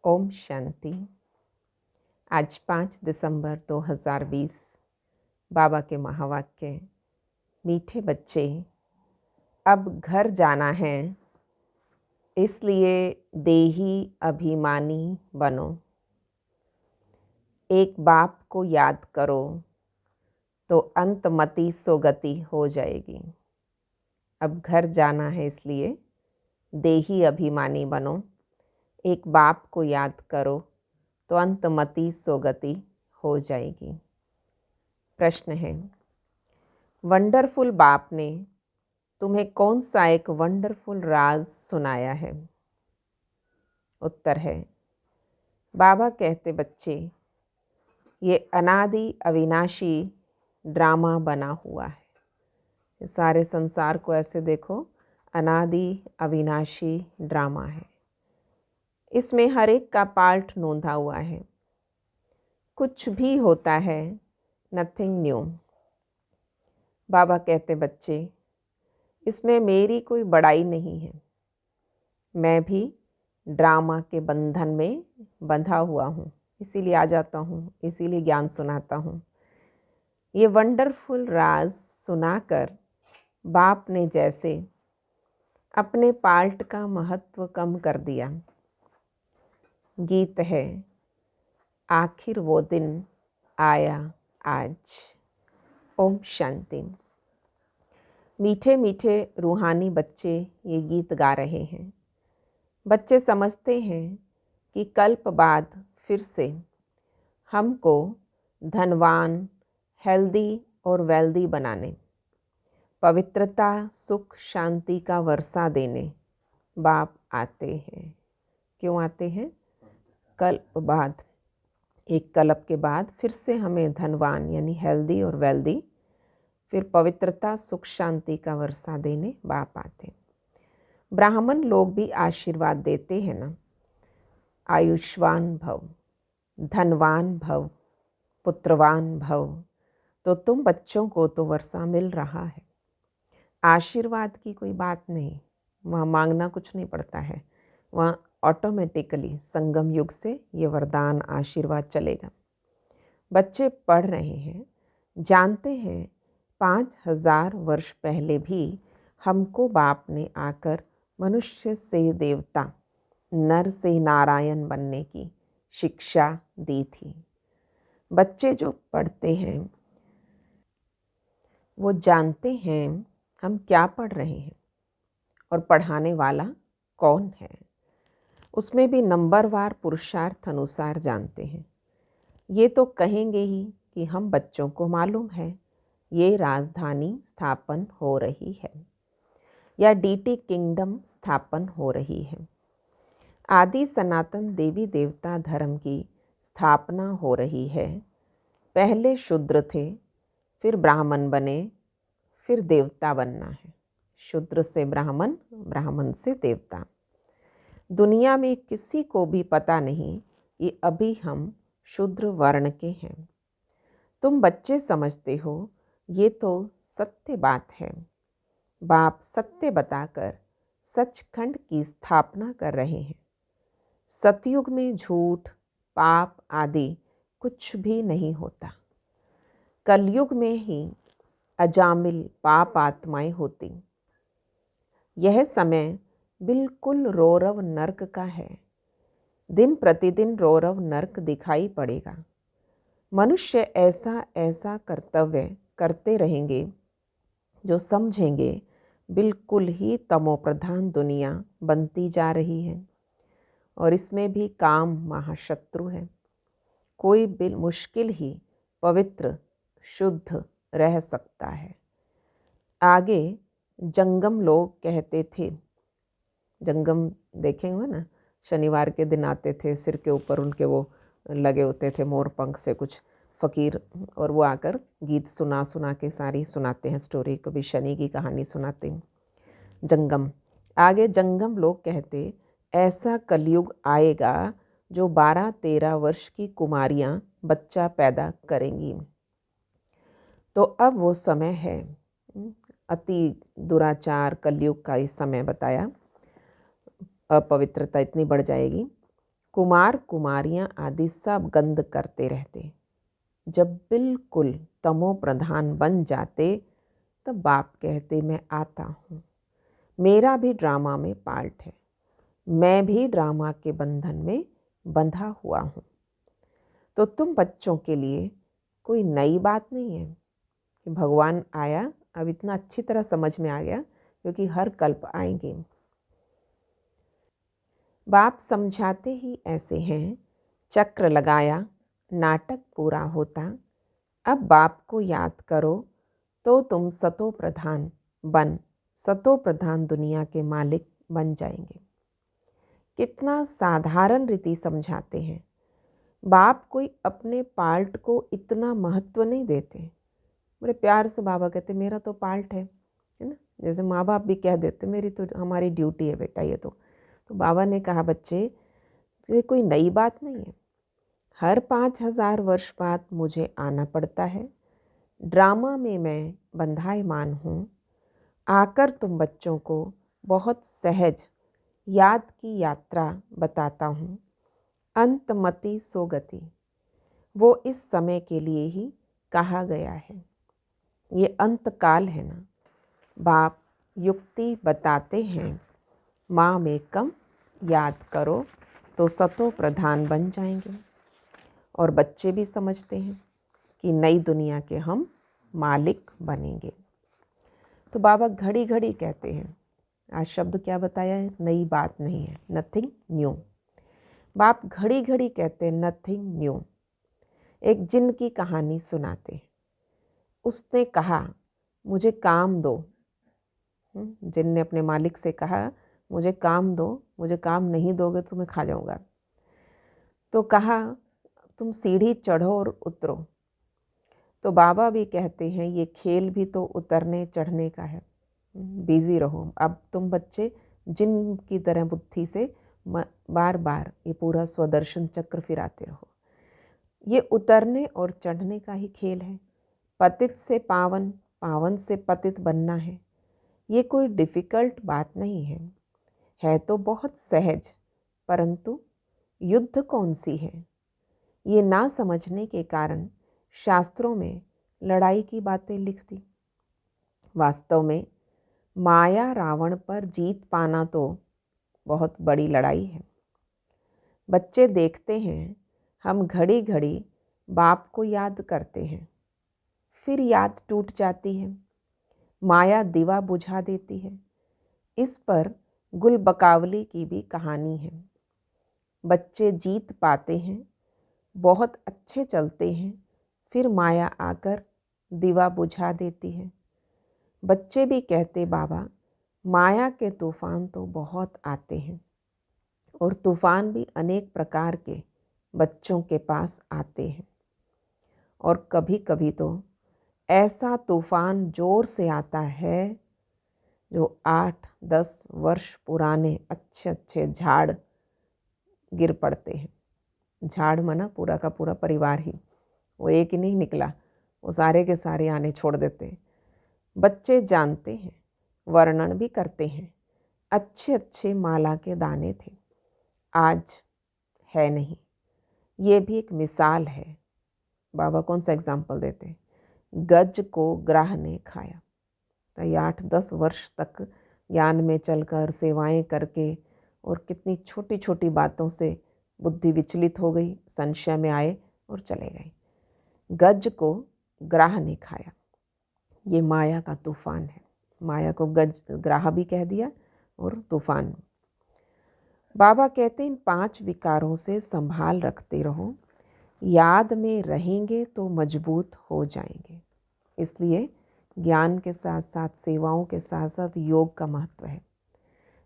ओम शांति। आज 5 दिसंबर 2020। बाबा के महावाक्य। मीठे बच्चे, अब घर जाना है, इसलिए देही अभिमानी बनो। एक बाप को याद करो तो अंतमति सोगति हो जाएगी। अब घर जाना है, इसलिए देही अभिमानी बनो। एक बाप को याद करो तो अंतमति सोगति हो जाएगी। प्रश्न है, वंडरफुल बाप ने तुम्हें कौन सा एक वंडरफुल राज सुनाया है? उत्तर है, बाबा कहते बच्चे, ये अनादि अविनाशी ड्रामा बना हुआ है। इस सारे संसार को ऐसे देखो, अनादि अविनाशी ड्रामा है। इसमें हर एक का पार्ट नोंधा हुआ है। कुछ भी होता है, नथिंग न्यू। बाबा कहते बच्चे, इसमें मेरी कोई बड़ाई नहीं है। मैं भी ड्रामा के बंधन में बंधा हुआ हूँ, इसीलिए आ जाता हूँ, इसीलिए ज्ञान सुनाता हूँ। ये वंडरफुल राज सुनाकर बाप ने जैसे अपने पार्ट का महत्व कम कर दिया। गीत है, आखिर वो दिन आया आज। ओम शांति। मीठे मीठे रूहानी बच्चे ये गीत गा रहे हैं। बच्चे समझते हैं कि कल्प बाद फिर से हमको धनवान, हेल्दी और वेल्दी बनाने, पवित्रता, सुख, शांति का वर्षा देने बाप आते हैं। क्यों आते हैं? कल्प बाद, एक कल्प के बाद फिर से हमें धनवान यानी हेल्दी और वेल्दी, फिर पवित्रता, सुख, शांति का वर्षा देने बाप आते। ब्राह्मण लोग भी आशीर्वाद देते हैं ना, आयुष्मान भव, धनवान भव, पुत्रवान भव। तो तुम बच्चों को तो वर्षा मिल रहा है। आशीर्वाद की कोई बात नहीं, वहाँ मांगना कुछ नहीं पड़ता है। वहाँ ऑटोमेटिकली संगम युग से ये वरदान आशीर्वाद चलेगा। बच्चे पढ़ रहे हैं, जानते हैं 5000 वर्ष पहले भी हमको बाप ने आकर मनुष्य से देवता, नर से नारायण बनने की शिक्षा दी थी। बच्चे जो पढ़ते हैं वो जानते हैं हम क्या पढ़ रहे हैं और पढ़ाने वाला कौन है। उसमें भी नंबरवार पुरुषार्थ अनुसार जानते हैं। ये तो कहेंगे ही कि हम बच्चों को मालूम है ये राजधानी स्थापन हो रही है या डीटी किंगडम स्थापन हो रही है। आदि सनातन देवी देवता धर्म की स्थापना हो रही है। पहले शूद्र थे, फिर ब्राह्मण बने, फिर देवता बनना है। शूद्र से ब्राह्मण, ब्राह्मण से देवता। दुनिया में किसी को भी पता नहीं कि अभी हम शूद्र वर्ण के हैं। तुम बच्चे समझते हो ये तो सत्य बात है। बाप सत्य बताकर सचखंड की स्थापना कर रहे हैं। सतयुग में झूठ, पाप आदि कुछ भी नहीं होता। कलयुग में ही अजामिल पाप आत्माएं होती। यह समय बिल्कुल रौरव नर्क का है। दिन प्रतिदिन रौरव नर्क दिखाई पड़ेगा। मनुष्य ऐसा ऐसा कर्तव्य करते रहेंगे जो समझेंगे बिल्कुल ही तमोप्रधान दुनिया बनती जा रही है और इसमें भी काम महाशत्रु है। कोई मुश्किल ही पवित्र शुद्ध रह सकता है। आगे जंगम लोग कहते थे, जंगम देखे हुए ना, शनिवार के दिन आते थे, सिर के ऊपर उनके वो लगे होते थे मोर पंख से कुछ फ़कीर, और वो आकर गीत सुना सुना के सारी सुनाते हैं स्टोरी, कभी शनि की कहानी सुनाते हैं। जंगम, आगे जंगम लोग कहते ऐसा कलयुग आएगा जो 12-13 वर्ष की कुमारियाँ बच्चा पैदा करेंगी। तो अब वो समय है, अति दुराचार कलयुग का इस समय बताया। अपवित्रता इतनी बढ़ जाएगी कुमार कुमारियाँ आदि सब गंध करते रहते। जब बिल्कुल तमो प्रधान बन जाते तब बाप कहते मैं आता हूँ, मेरा भी ड्रामा में पार्ट है, मैं भी ड्रामा के बंधन में बंधा हुआ हूँ। तो तुम बच्चों के लिए कोई नई बात नहीं है कि भगवान आया। अब इतना अच्छी तरह समझ में आ गया क्योंकि हर कल्प आएंगे। बाप समझाते ही ऐसे हैं, चक्र लगाया नाटक पूरा होता। अब बाप को याद करो तो तुम सतो प्रधान बन सतो प्रधान दुनिया के मालिक बन जाएंगे। कितना साधारण रीति समझाते हैं। बाप कोई अपने पार्ट को इतना महत्व नहीं देते। बड़े प्यार से बाबा कहते मेरा तो पार्ट है ना। जैसे माँ बाप भी कह देते मेरी तो हमारी ड्यूटी है बेटा ये तो बाबा ने कहा बच्चे ये कोई नई बात नहीं है। हर 5000 वर्ष बाद मुझे आना पड़ता है। ड्रामा में मैं बंधायमान हूँ। आकर तुम बच्चों को बहुत सहज याद की यात्रा बताता हूँ। अंतमति सोगति वो इस समय के लिए ही कहा गया है। ये अंतकाल है ना। बाप युक्ति बताते हैं, माँ में कम याद करो तो सतो प्रधान बन जाएंगे। और बच्चे भी समझते हैं कि नई दुनिया के हम मालिक बनेंगे। तो बाबा घड़ी घड़ी कहते हैं, आज शब्द क्या बताया है, नई बात नहीं है, नथिंग न्यू। बाप घड़ी घड़ी कहते हैं नथिंग न्यू। एक जिन की कहानी सुनाते हैं। उसने कहा मुझे काम दो। जिन ने अपने मालिक से कहा मुझे काम दो, मुझे काम नहीं दोगे तो मैं खा जाऊंगा। तो कहा तुम सीढ़ी चढ़ो और उतरो। तो बाबा भी कहते हैं ये खेल भी तो उतरने चढ़ने का है, बिजी रहो। अब तुम बच्चे जिन की तरह बुद्धि से बार बार ये पूरा स्वदर्शन चक्र फिराते रहो। ये उतरने और चढ़ने का ही खेल है। पतित से पावन, पावन से पतित बनना है। ये कोई डिफ़िकल्ट बात नहीं है तो बहुत सहज। परंतु युद्ध कौन सी है, ये ना समझने के कारण शास्त्रों में लड़ाई की बातें लिख दी। वास्तव में माया रावण पर जीत पाना तो बहुत बड़ी लड़ाई है। बच्चे देखते हैं हम घड़ी घड़ी बाप को याद करते हैं, फिर याद टूट जाती है। माया दीवा बुझा देती है। इस पर गुल बकावली की भी कहानी है। बच्चे जीत पाते हैं, बहुत अच्छे चलते हैं, फिर माया आकर दीवा बुझा देती है। बच्चे भी कहते बाबा माया के तूफान तो बहुत आते हैं और तूफान भी अनेक प्रकार के बच्चों के पास आते हैं। और कभी कभी तो ऐसा तूफान जोर से आता है जो 8-10 वर्ष पुराने अच्छे अच्छे झाड़ गिर पड़ते हैं। झाड़ माना पूरा का पूरा परिवार ही, वो एक ही नहीं निकला, वो सारे के सारे आने छोड़ देते हैं। बच्चे जानते हैं, वर्णन भी करते हैं, अच्छे अच्छे माला के दाने थे, आज है नहीं। ये भी एक मिसाल है। बाबा कौन सा एग्जाम्पल देते हैं, गज को ग्राह ने खाया। तो ये 8-10 वर्ष तक ज्ञान में चलकर सेवाएं करके और कितनी छोटी छोटी बातों से बुद्धि विचलित हो गई, संशय में आए और चले गए। गज को ग्राह ने खाया। ये माया का तूफान है। माया को गज ग्राह भी कह दिया और तूफान। बाबा कहते हैं इन 5 विकारों से संभाल रखते रहो, याद में रहेंगे तो मजबूत हो जाएंगे। इसलिए ज्ञान के साथ साथ सेवाओं के साथ साथ योग का महत्व है।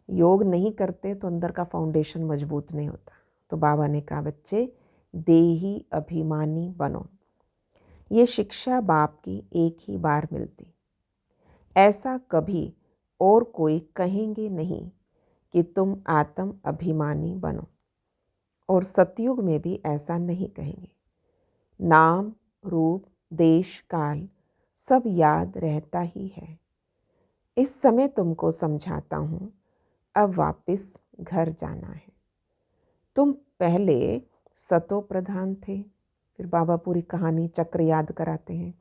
योग नहीं करते तो अंदर का फाउंडेशन मजबूत नहीं होता। तो बाबा ने कहा बच्चे देही अभिमानी बनो। ये शिक्षा बाप की एक ही बार मिलती, ऐसा कभी और कोई कहेंगे नहीं कि तुम आत्म अभिमानी बनो। और सतयुग में भी ऐसा नहीं कहेंगे। नाम रूप देश काल सब याद रहता ही है। इस समय तुमको समझाता हूँ, अब वापस घर जाना है। तुम पहले सतो प्रधान थे। फिर बाबा पूरी कहानी चक्र याद कराते हैं।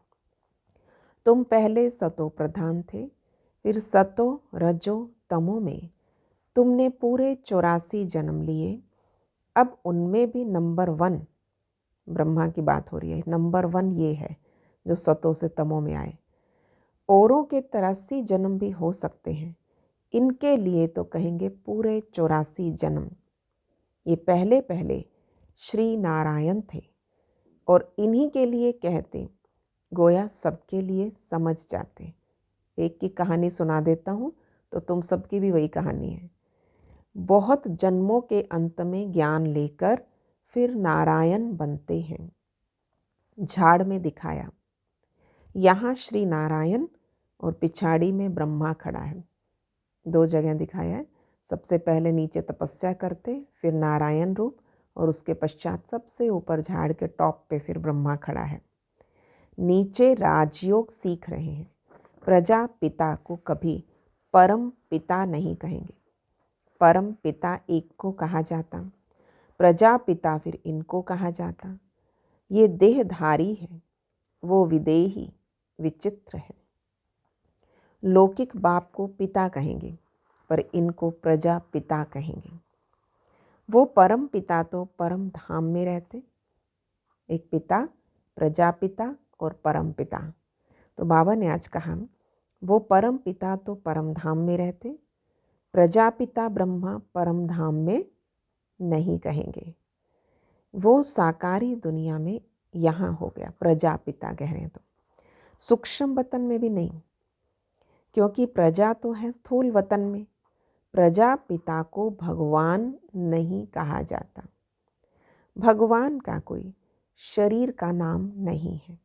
तुम पहले सतो प्रधान थे, फिर सतो रजो तमो में तुमने पूरे 84 जन्म लिए। अब उनमें भी नंबर 1 ब्रह्मा की बात हो रही है। नंबर 1 ये है जो सतो से तमो में आए। औरों के 83 जन्म भी हो सकते हैं, इनके लिए तो कहेंगे पूरे 84 जन्म। ये पहले पहले श्री नारायण थे और इन्हीं के लिए कहते, गोया सबके लिए समझ जाते। एक की कहानी सुना देता हूँ तो तुम सबकी भी वही कहानी है। बहुत जन्मों के अंत में ज्ञान लेकर फिर नारायण बनते हैं। झाड़ में दिखाया, यहाँ श्री नारायण और पिछाड़ी में ब्रह्मा खड़ा है। 2 जगह दिखाया है। सबसे पहले नीचे तपस्या करते, फिर नारायण रूप, और उसके पश्चात सबसे ऊपर झाड़ के टॉप पे फिर ब्रह्मा खड़ा है। नीचे राजयोग सीख रहे हैं। प्रजापिता को कभी परम पिता नहीं कहेंगे। परम पिता एक को कहा जाता, प्रजापिता फिर इनको कहा जाता। ये देहधारी है, वो विदेही विचित्र है। लौकिक बाप को पिता कहेंगे, पर इनको प्रजापिता कहेंगे। वो परम पिता तो परम धाम में रहते। एक पिता, प्रजापिता और परम पिता। तो बाबा ने आज कहा, वो परम पिता तो परम धाम में रहते, प्रजापिता ब्रह्मा परम धाम में नहीं कहेंगे। वो साकारी दुनिया में यहाँ हो गया, प्रजापिता कह रहे हैं तो सूक्ष्म वतन में भी नहीं, क्योंकि प्रजा तो है स्थूल वतन में। प्रजापिता को भगवान नहीं कहा जाता। भगवान का कोई शरीर का नाम नहीं है।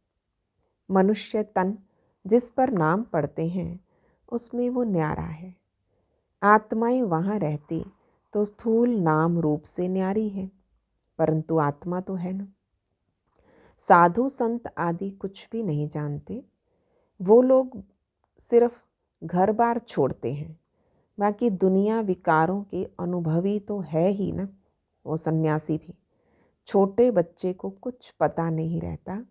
मनुष्य तन जिस पर नाम पड़ते हैं उसमें वो न्यारा है। आत्माएं वहाँ रहती तो स्थूल नाम रूप से न्यारी है, परंतु आत्मा तो है ना। साधु संत आदि कुछ भी नहीं जानते। वो लोग सिर्फ घर बार छोड़ते हैं, बाकी दुनिया विकारों के अनुभवी तो है ही ना। वो सन्यासी भी, छोटे बच्चे को कुछ पता नहीं रहता,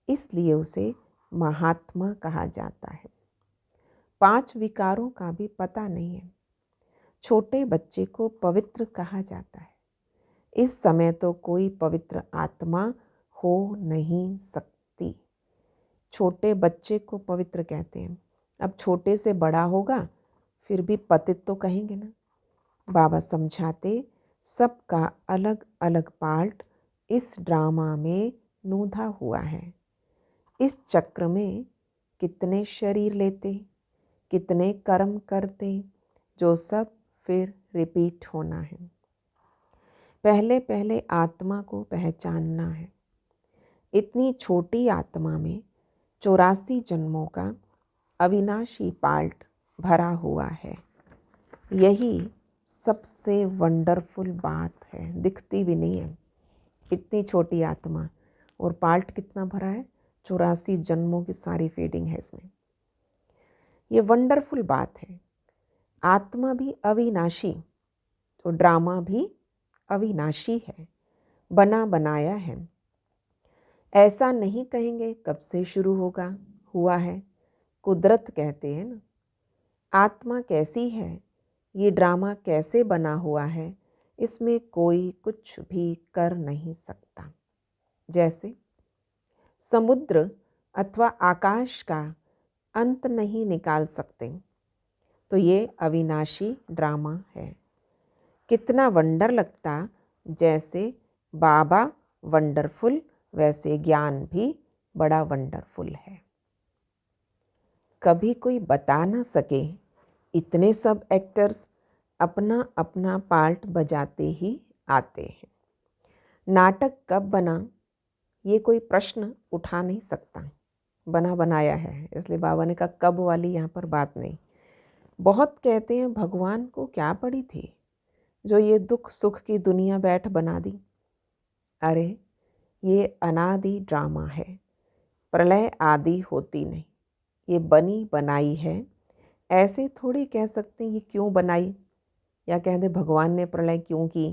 इसलिए उसे महात्मा कहा जाता है। 5 विकारों का भी पता नहीं है, छोटे बच्चे को पवित्र कहा जाता है। इस समय तो कोई पवित्र आत्मा हो नहीं सकती। छोटे बच्चे को पवित्र कहते हैं। अब छोटे से बड़ा होगा फिर भी पतित तो कहेंगे ना। बाबा समझाते, सबका अलग अलग पार्ट इस ड्रामा में नूंधा हुआ है। इस चक्र में कितने शरीर लेते, कितने कर्म करते, जो सब फिर रिपीट होना है। पहले पहले आत्मा को पहचानना है। इतनी छोटी आत्मा में 84 जन्मों का अविनाशी पार्ट भरा हुआ है। यही सबसे वंडरफुल बात है। दिखती भी नहीं है, इतनी छोटी आत्मा और पार्ट कितना भरा है। 84 जन्मों की सारी फीडिंग है इसमें। ये वंडरफुल बात है। आत्मा भी अविनाशी तो ड्रामा भी अविनाशी है, बना बनाया है। ऐसा नहीं कहेंगे कब से शुरू होगा, हुआ है। कुदरत कहते हैं ना। आत्मा कैसी है, ये ड्रामा कैसे बना हुआ है, इसमें कोई कुछ भी कर नहीं सकता। जैसे समुद्र अथवा आकाश का अंत नहीं निकाल सकते, तो ये अविनाशी ड्रामा है। कितना वंडर लगता, जैसे बाबा वंडरफुल वैसे ज्ञान भी बड़ा वंडरफुल है। कभी कोई बता ना सके, इतने सब एक्टर्स अपना अपना पार्ट बजाते ही आते हैं। नाटक कब बना, ये कोई प्रश्न उठा नहीं सकता। बना बनाया है, इसलिए बाबा ने कहा कब वाली यहाँ पर बात नहीं। बहुत कहते हैं भगवान को क्या पड़ी थी जो ये दुख सुख की दुनिया बैठ बना दी। अरे ये अनादि ड्रामा है, प्रलय आदि होती नहीं, ये बनी बनाई है। ऐसे थोड़ी कह सकते हैं ये क्यों बनाई, या कह दे भगवान ने प्रलय क्यों की।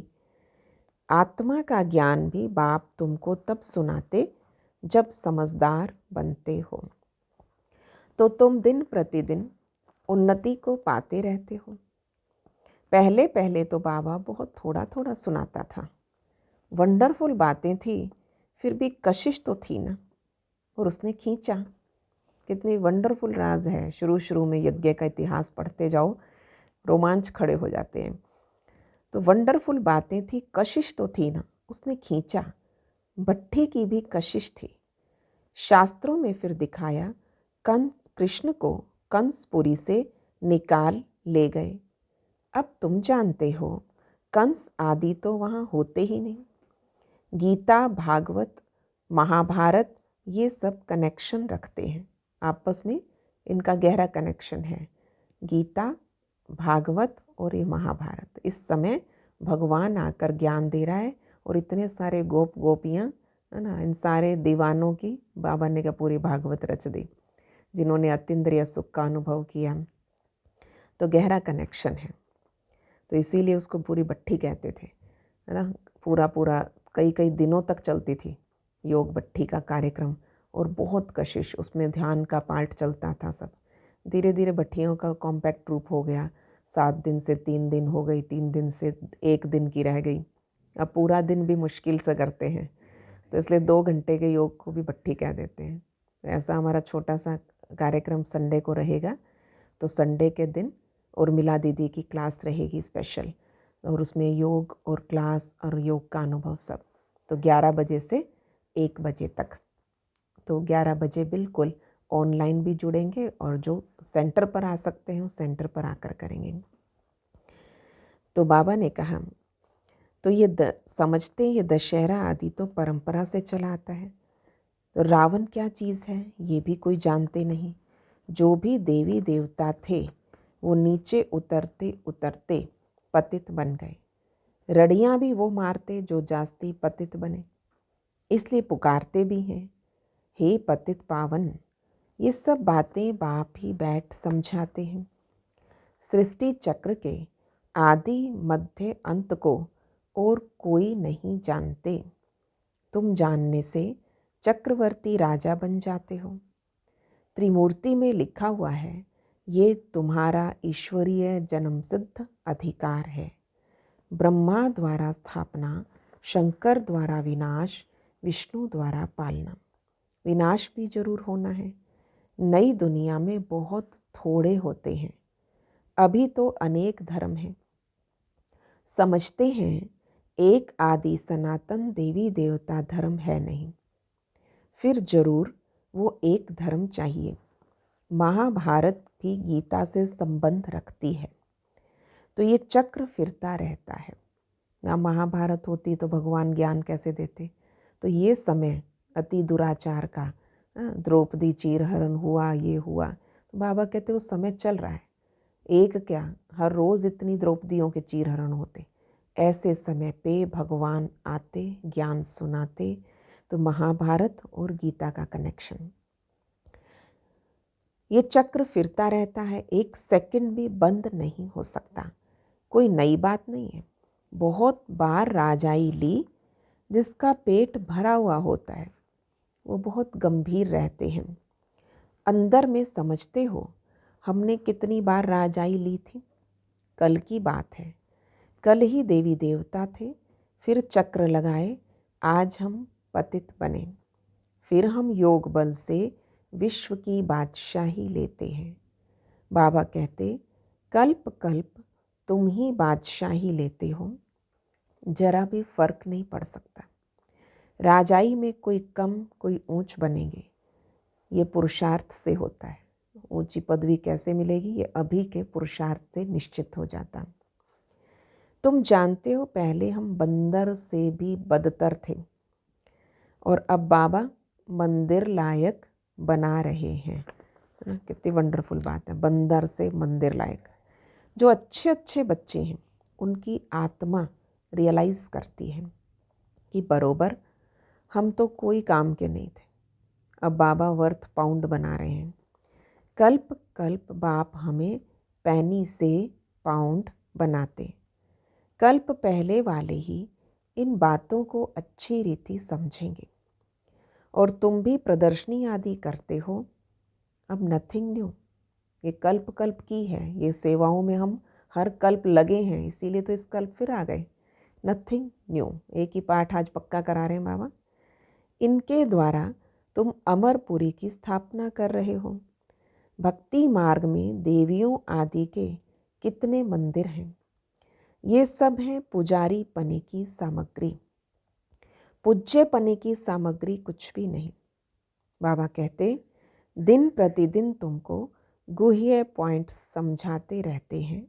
आत्मा का ज्ञान भी बाप तुमको तब सुनाते जब समझदार बनते हो, तो तुम दिन प्रतिदिन उन्नति को पाते रहते हो। पहले पहले तो बाबा बहुत थोड़ा थोड़ा सुनाता था, वंडरफुल बातें थी, फिर भी कशिश तो थी ना, और उसने खींचा। कितनी वंडरफुल राज है। शुरू शुरू में यज्ञ का इतिहास पढ़ते जाओ, रोमांच खड़े हो जाते हैं। तो वंडरफुल बातें थी, कशिश तो थी ना, उसने खींचा। भट्ठी की भी कशिश थी। शास्त्रों में फिर दिखाया, कंस कृष्ण को कंसपुरी से निकाल ले गए। अब तुम जानते हो, कंस आदि तो वहाँ होते ही नहीं। गीता, भागवत, महाभारत ये सब कनेक्शन रखते हैं आपस में, इनका गहरा कनेक्शन है। गीता, भागवत और ये महाभारत, इस समय भगवान आकर ज्ञान दे रहा है, और इतने सारे गोप गोपियाँ है ना, इन सारे दीवानों की बाबा ने क्या पूरी भागवत रच दी, जिन्होंने अतीन्द्रिय सुख का अनुभव किया। तो गहरा कनेक्शन है, तो इसीलिए उसको पूरी भट्ठी कहते थे, है ना। पूरा पूरा कई कई दिनों तक चलती थी योग भट्ठी का कार्यक्रम, और बहुत कशिश, उसमें ध्यान का पार्ट चलता था सब। धीरे धीरे भट्टियों का कॉम्पैक्ट रूप हो गया, 7 दिन से 3 दिन हो गई, 3 दिन से 1 दिन की रह गई। अब पूरा दिन भी मुश्किल से करते हैं, तो इसलिए 2 घंटे के योग को भी भट्ठी कह देते हैं। तो ऐसा हमारा छोटा सा कार्यक्रम संडे को रहेगा, तो संडे के दिन उर्मिला दीदी की क्लास रहेगी स्पेशल, और उसमें योग और क्लास और योग का अनुभव सब। तो 11 बजे से 1 बजे तक, तो 11 बजे बिल्कुल ऑनलाइन भी जुड़ेंगे, और जो सेंटर पर आ सकते हैं उस सेंटर पर आकर करेंगे। तो बाबा ने कहा, तो ये समझते हैं ये दशहरा आदि तो परंपरा से चला आता है। तो रावण क्या चीज़ है ये भी कोई जानते नहीं। जो भी देवी देवता थे वो नीचे उतरते उतरते पतित बन गए। रड़ियाँ भी वो मारते जो जास्ती पतित बने, इसलिए पुकारते भी हैं, हे पतित पावन। ये सब बातें बाप ही बैठ समझाते हैं। सृष्टि चक्र के आदि मध्य अंत को और कोई नहीं जानते। तुम जानने से चक्रवर्ती राजा बन जाते हो। त्रिमूर्ति में लिखा हुआ है, ये तुम्हारा ईश्वरीय जन्मसिद्ध अधिकार है। ब्रह्मा द्वारा स्थापना, शंकर द्वारा विनाश, विष्णु द्वारा पालना। विनाश भी जरूर होना है। नई दुनिया में बहुत थोड़े होते हैं, अभी तो अनेक धर्म हैं। समझते हैं एक आदि सनातन देवी देवता धर्म है नहीं, फिर जरूर वो एक धर्म चाहिए। महाभारत भी गीता से संबंध रखती है, तो ये चक्र फिरता रहता है ना। महाभारत होती तो भगवान ज्ञान कैसे देते। तो ये समय अति दुराचार का, द्रौपदी चीरहरण हुआ, ये हुआ, तो बाबा कहते वो समय चल रहा है। एक क्या, हर रोज़ इतनी द्रौपदियों के चीरहरण होते। ऐसे समय पे भगवान आते, ज्ञान सुनाते। तो महाभारत और गीता का कनेक्शन, ये चक्र फिरता रहता है, एक सेकंड भी बंद नहीं हो सकता। कोई नई बात नहीं है। बहुत बार राजाई ली, जिसका पेट भरा हुआ होता है वो बहुत गंभीर रहते हैं। अंदर में समझते हो हमने कितनी बार राजाई ली थी। कल की बात है, कल ही देवी देवता थे, फिर चक्र लगाए, आज हम पतित बने, फिर हम योग बल से विश्व की बादशाही लेते हैं। बाबा कहते, कल्प कल्प तुम ही बादशाही लेते हो, जरा भी फर्क नहीं पड़ सकता। राजाई में कोई कम कोई ऊंच बनेंगे, ये पुरुषार्थ से होता है। ऊंची पदवी कैसे मिलेगी, ये अभी के पुरुषार्थ से निश्चित हो जाता। तुम जानते हो पहले हम बंदर से भी बदतर थे, और अब बाबा मंदिर लायक बना रहे हैं। कितनी वंडरफुल बात है, बंदर से मंदिर लायक। जो अच्छे अच्छे बच्चे हैं उनकी आत्मा रियलाइज़ करती है कि बरोबर हम तो कोई काम के नहीं थे, अब बाबा वर्थ पाउंड बना रहे हैं। कल्प कल्प बाप हमें पैनी से पाउंड बनाते। कल्प पहले वाले ही इन बातों को अच्छी रीति समझेंगे। और तुम भी प्रदर्शनी आदि करते हो। अब नथिंग न्यू, ये कल्प कल्प की है, ये सेवाओं में हम हर कल्प लगे हैं, इसीलिए तो इस कल्प फिर आ गए। नथिंग न्यू, एक ही पाठ आज पक्का करा रहे हैं बाबा। इनके द्वारा तुम अमरपुरी की स्थापना कर रहे हो। भक्ति मार्ग में देवियों आदि के कितने मंदिर हैं। ये सब हैं पुजारी पने की सामग्री। पूज्य पने की सामग्री कुछ भी नहीं। बाबा कहते दिन प्रतिदिन तुमको गुह्य पॉइंट्स समझाते रहते हैं।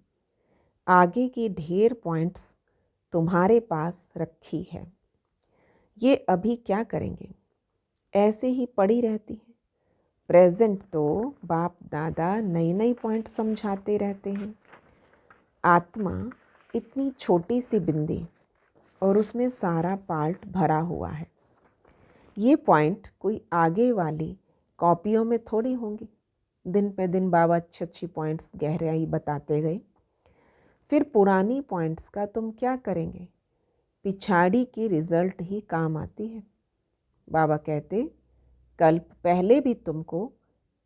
आगे की ढेर पॉइंट्स तुम्हारे पास रखी है। ये अभी क्या करेंगे, ऐसे ही पड़ी रहती है। प्रेजेंट तो बाप दादा नई नई पॉइंट समझाते रहते हैं। आत्मा इतनी छोटी सी बिंदी और उसमें सारा पार्ट भरा हुआ है। ये पॉइंट कोई आगे वाली कॉपियों में थोड़ी होंगी। दिन पे दिन बाबा अच्छी अच्छी पॉइंट्स गहराई बताते गए। फिर पुरानी पॉइंट्स का तुम क्या करेंगे, पिछाड़ी की रिजल्ट ही काम आती है। बाबा कहते कल्प पहले भी तुमको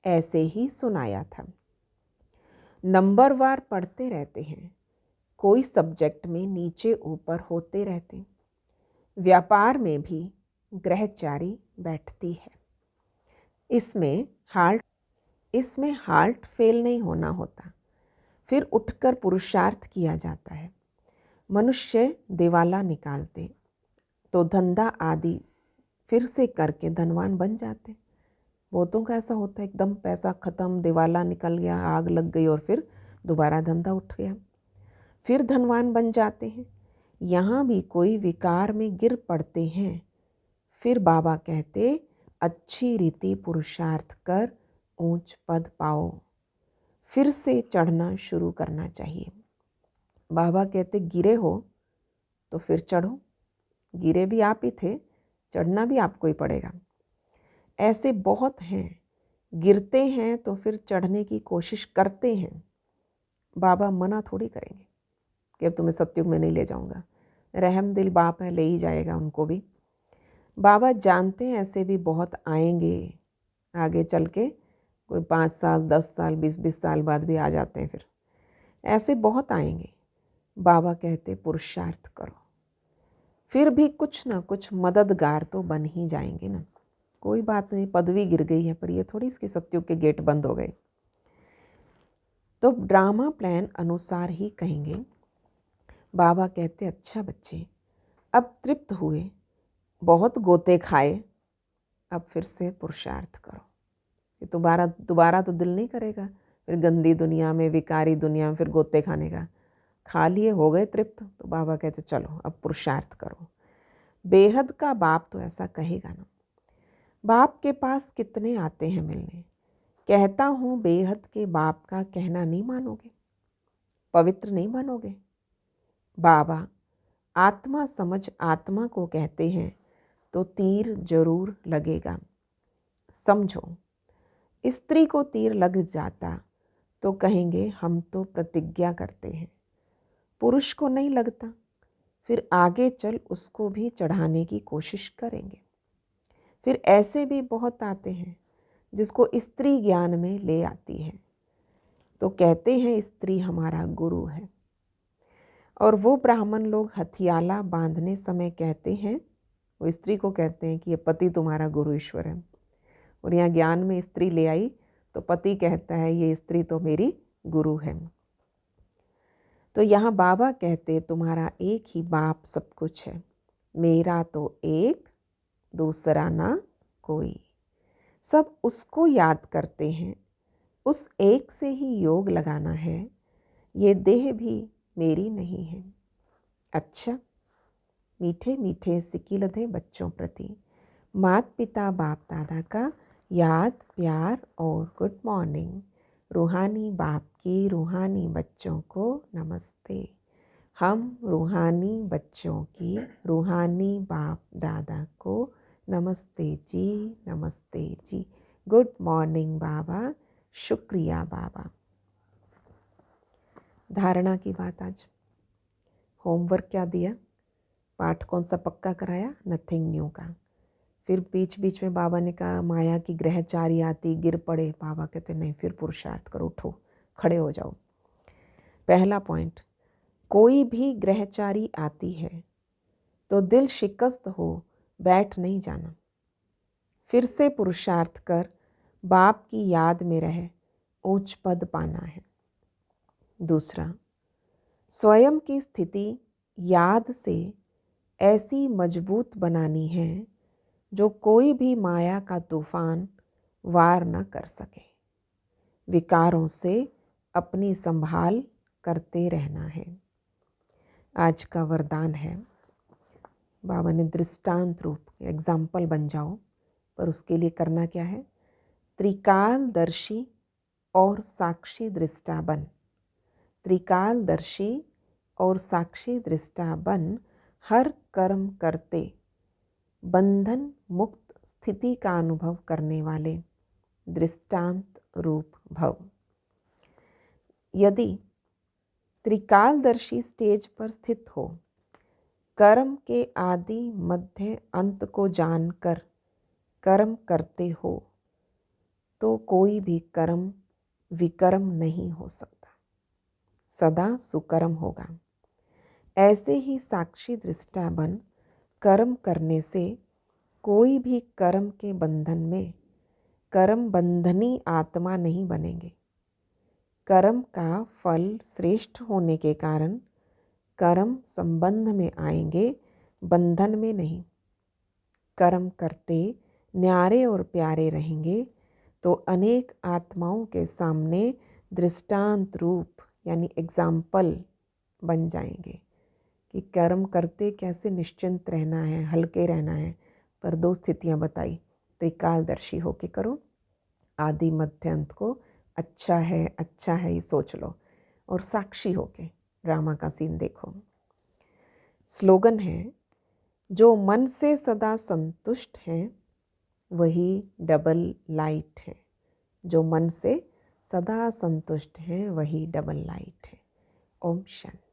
ऐसे ही सुनाया था। नंबरवार पढ़ते रहते हैं, कोई सब्जेक्ट में नीचे ऊपर होते रहते। व्यापार में भी ग्रहचारी बैठती है। इसमें हार्ट फेल नहीं होना होता, फिर उठकर पुरुषार्थ किया जाता है। मनुष्य दिवाला निकालते तो धंधा आदि फिर से करके धनवान बन जाते। बहुतों का ऐसा होता है, एकदम पैसा ख़त्म, दिवाला निकल गया, आग लग गई और फिर दोबारा धंधा उठ गया, फिर धनवान बन जाते हैं। यहाँ भी कोई विकार में गिर पड़ते हैं, फिर बाबा कहते अच्छी रीति पुरुषार्थ कर ऊंच पद पाओ, फिर से चढ़ना शुरू करना चाहिए। बाबा कहते गिरे हो तो फिर चढ़ो। गिरे भी आप ही थे, चढ़ना भी आपको ही पड़ेगा। ऐसे बहुत हैं, गिरते हैं तो फिर चढ़ने की कोशिश करते हैं। बाबा मना थोड़ी करेंगे कि अब तुम्हें सत्युग में नहीं ले जाऊंगा। रहम दिल बाप है, ले ही जाएगा उनको भी। बाबा जानते हैं ऐसे भी बहुत आएंगे आगे चल के, कोई 5 साल 10 साल 20 साल बाद भी आ जाते हैं। फिर ऐसे बहुत आएंगे। बाबा कहते पुरुषार्थ करो, फिर भी कुछ ना कुछ मददगार तो बन ही जाएंगे ना। कोई बात नहीं, पदवी गिर गई है पर ये थोड़ी इसके सत्युग के गेट बंद हो गए। तो ड्रामा प्लान अनुसार ही कहेंगे। बाबा कहते अच्छा बच्चे, अब तृप्त हुए, बहुत गोते खाए, अब फिर से पुरुषार्थ करो। ये दोबारा तो दिल नहीं करेगा फिर गंदी दुनिया में, विकारी दुनिया में फिर गोते खाने का। खा लिए, हो गए तृप्त, तो बाबा कहते चलो अब पुरुषार्थ करो। बेहद का बाप तो ऐसा कहेगा ना। बाप के पास कितने आते हैं मिलने। कहता हूँ बेहद के बाप का कहना नहीं मानोगे, पवित्र नहीं बनोगे। बाबा आत्मा समझ आत्मा को कहते हैं तो तीर जरूर लगेगा। समझो, स्त्री को तीर लग जाता तो कहेंगे हम तो प्रतिज्ञा करते हैं। पुरुष को नहीं लगता, फिर आगे चल उसको भी चढ़ाने की कोशिश करेंगे। फिर ऐसे भी बहुत आते हैं जिसको स्त्री ज्ञान में ले आती है, तो कहते हैं स्त्री हमारा गुरु है। और वो ब्राह्मण लोग हथियाला बांधने समय कहते हैं, वो स्त्री को कहते हैं कि ये पति तुम्हारा गुरु ईश्वर है। और यहाँ ज्ञान में स्त्री ले आई तो पति कहता है ये स्त्री तो मेरी गुरु है। तो यहाँ बाबा कहते तुम्हारा एक ही बाप सब कुछ है, मेरा तो एक, दूसरा ना कोई। सब उसको याद करते हैं, उस एक से ही योग लगाना है। ये देह भी मेरी नहीं है। अच्छा, मीठे मीठे सिकिलधे बच्चों प्रति माता पिता बाप दादा का याद प्यार और गुड मॉर्निंग। रूहानी बाप की रूहानी बच्चों को नमस्ते। हम रूहानी बच्चों की रूहानी बाप दादा को नमस्ते जी, नमस्ते जी। गुड मॉर्निंग बाबा, शुक्रिया बाबा। धारणा की बात आज होमवर्क क्या दिया, पाठ कौन सा पक्का कराया? नथिंग न्यू का। फिर बीच बीच में बाबा ने कहा माया की ग्रहचारी आती, गिर पड़े। बाबा कहते नहीं, फिर पुरुषार्थ करो, उठो, खड़े हो जाओ। पहला पॉइंट, कोई भी ग्रहचारी आती है तो दिल शिकस्त हो बैठ नहीं जाना, फिर से पुरुषार्थ कर बाप की याद में रह ऊंच पद पाना है। दूसरा, स्वयं की स्थिति याद से ऐसी मजबूत बनानी है जो कोई भी माया का तूफान वार न कर सके। विकारों से अपनी संभाल करते रहना है। आज का वरदान है, बाबा ने दृष्टांत रूप एग्जाम्पल बन जाओ, पर उसके लिए करना क्या है? त्रिकालदर्शी और साक्षी दृष्टा बन। त्रिकालदर्शी और साक्षी दृष्टा बन हर कर्म करते बंधन मुक्त स्थिति का अनुभव करने वाले दृष्टांत रूप भव। यदि त्रिकालदर्शी स्टेज पर स्थित हो, कर्म के आदि मध्य अंत को जानकर कर्म करते हो, तो कोई भी कर्म विकर्म नहीं हो सकता, सदा सुकर्म होगा। ऐसे ही साक्षी दृष्टा बन कर्म करने से कोई भी कर्म के बंधन में कर्म बंधनी आत्मा नहीं बनेंगे। कर्म का फल श्रेष्ठ होने के कारण कर्म संबंध में आएंगे, बंधन में नहीं। कर्म करते न्यारे और प्यारे रहेंगे तो अनेक आत्माओं के सामने दृष्टांत रूप यानी एग्जाम्पल बन जाएंगे कि कर्म करते कैसे निश्चिंत रहना है, हल्के रहना है। पर दो स्थितियां बताई, त्रिकालदर्शी होके करो, आदि मध्य अंत को अच्छा है ये सोच लो, और साक्षी होके ड्रामा का सीन देखो। स्लोगन है, जो मन से सदा संतुष्ट है वही डबल लाइट है। जो मन से सदा संतुष्ट है वही डबल लाइट है। ओम शांति।